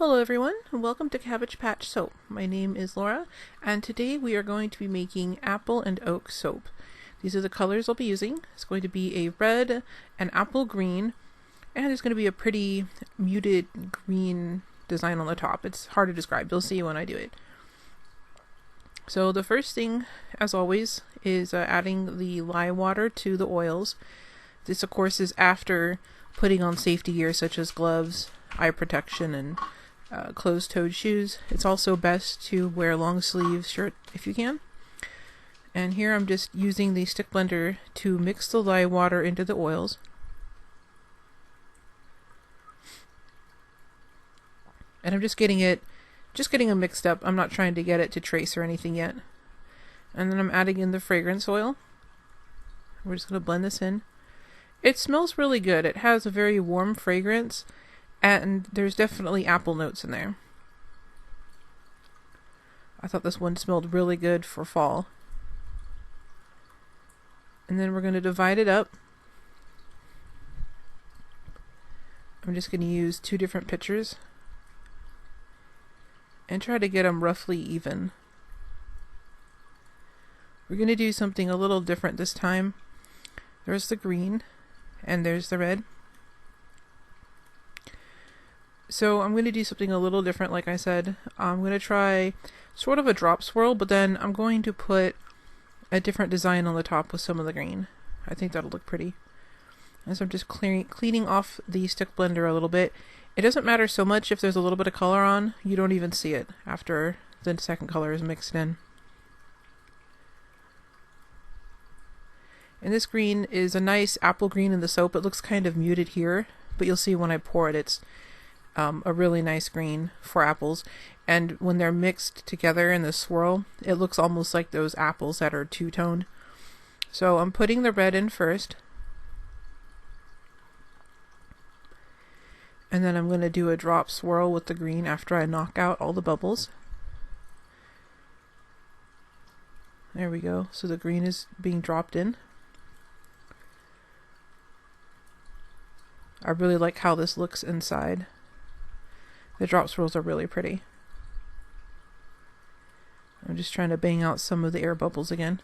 Hello everyone, and welcome to Cabbage Patch Soap. My name is Laura, and today we are going to be making apple and oak soap. These are the colors I'll be using. It's going to be a red, an apple green, and there's going to be a pretty muted green design on the top. It's hard to describe. You'll see when I do it. So the first thing, as always, is adding the lye water to the oils. This, of course, is after putting on safety gear such as gloves, eye protection, and closed-toed shoes. It's also best to wear a long sleeve shirt if you can. And here I'm just using the stick blender to mix the lye water into the oils. And I'm just getting them mixed up. I'm not trying to get it to trace or anything yet. And then I'm adding in the fragrance oil. We're just going to blend this in. It smells really good. It has a very warm fragrance, and there's definitely apple notes in there. I thought this one smelled really good for fall. And then we're going to divide it up. I'm just going to use 2 different pitchers and try to get them roughly even. We're going to do something a little different this time. There's the green and there's the red. So I'm going to do something a little different, like I said. I'm going to try sort of a drop swirl, but then I'm going to put a different design on the top with some of the green. I think that'll look pretty. And so I'm just cleaning off the stick blender a little bit. It doesn't matter so much if there's a little bit of color on. You don't even see it after the second color is mixed in. And this green is a nice apple green in the soap. It looks kind of muted here, but you'll see when I pour it, it's a really nice green for apples. And when they're mixed together in the swirl, it looks almost like those apples that are two-toned. So I'm putting the red in first. And then I'm going to do a drop swirl with the green after I knock out all the bubbles. There we go. So the green is being dropped in. I really like how this looks inside. The drop swirls are really pretty. I'm just trying to bang out some of the air bubbles again.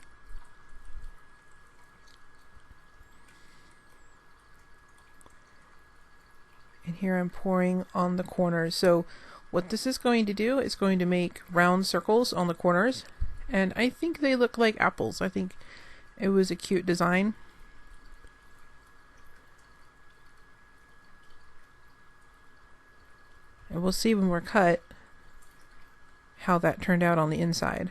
And here I'm pouring on the corners. So what this is going to do is going to make round circles on the corners. And I think they look like apples. I think it was a cute design. And we'll see when we're cut how that turned out on the inside.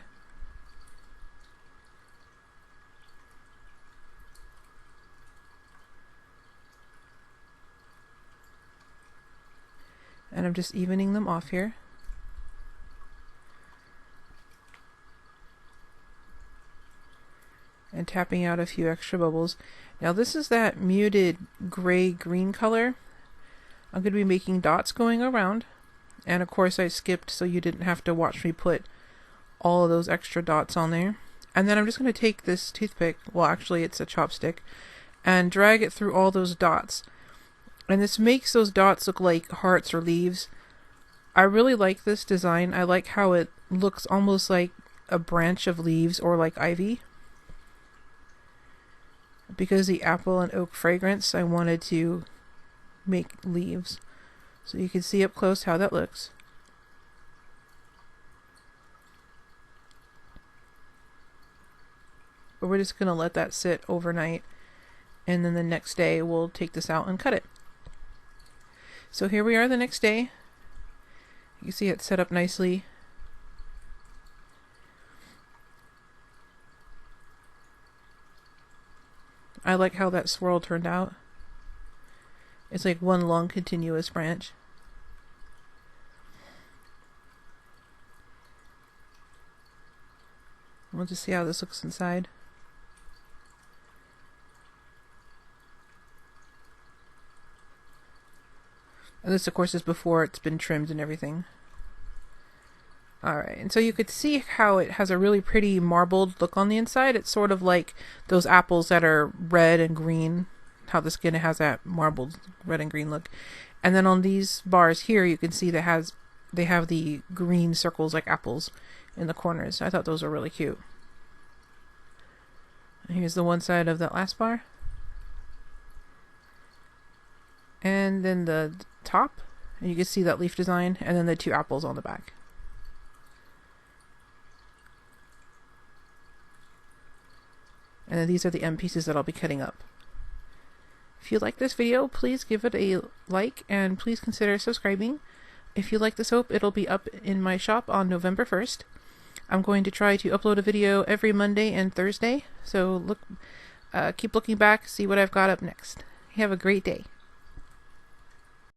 And I'm just evening them off here. And tapping out a few extra bubbles. Now this is that muted gray-green color. I'm going to be making dots going around. And of course I skipped so you didn't have to watch me put all of those extra dots on there. And then I'm just going to take this toothpick, well actually it's a chopstick, and drag it through all those dots. And this makes those dots look like hearts or leaves. I really like this design. I like how it looks almost like a branch of leaves or like ivy. Because the apple and oak fragrance, I wanted to make leaves. So you can see up close how that looks. But we're just going to let that sit overnight. And then the next day we'll take this out and cut it. So here we are the next day. You can see it set up nicely. I like how that swirl turned out. It's like one long continuous branch. We'll just see how this looks inside. And this of course is before it's been trimmed and everything. Alright, and so you could see how it has a really pretty marbled look on the inside. It's sort of like those apples that are red and green. How the skin has that marbled red and green look. And then on these bars here, you can see that has they have the green circles like apples in the corners. I thought those were really cute. And here's the one side of that last bar. And then the top, and you can see that leaf design, and then the two apples on the back. And then these are the end pieces that I'll be cutting up. If you like this video, please give it a like and please consider subscribing. If you like the soap, it'll be up in my shop on November 1st. I'm going to try to upload a video every Monday and Thursday, so keep looking back, see what I've got up next. Have a great day.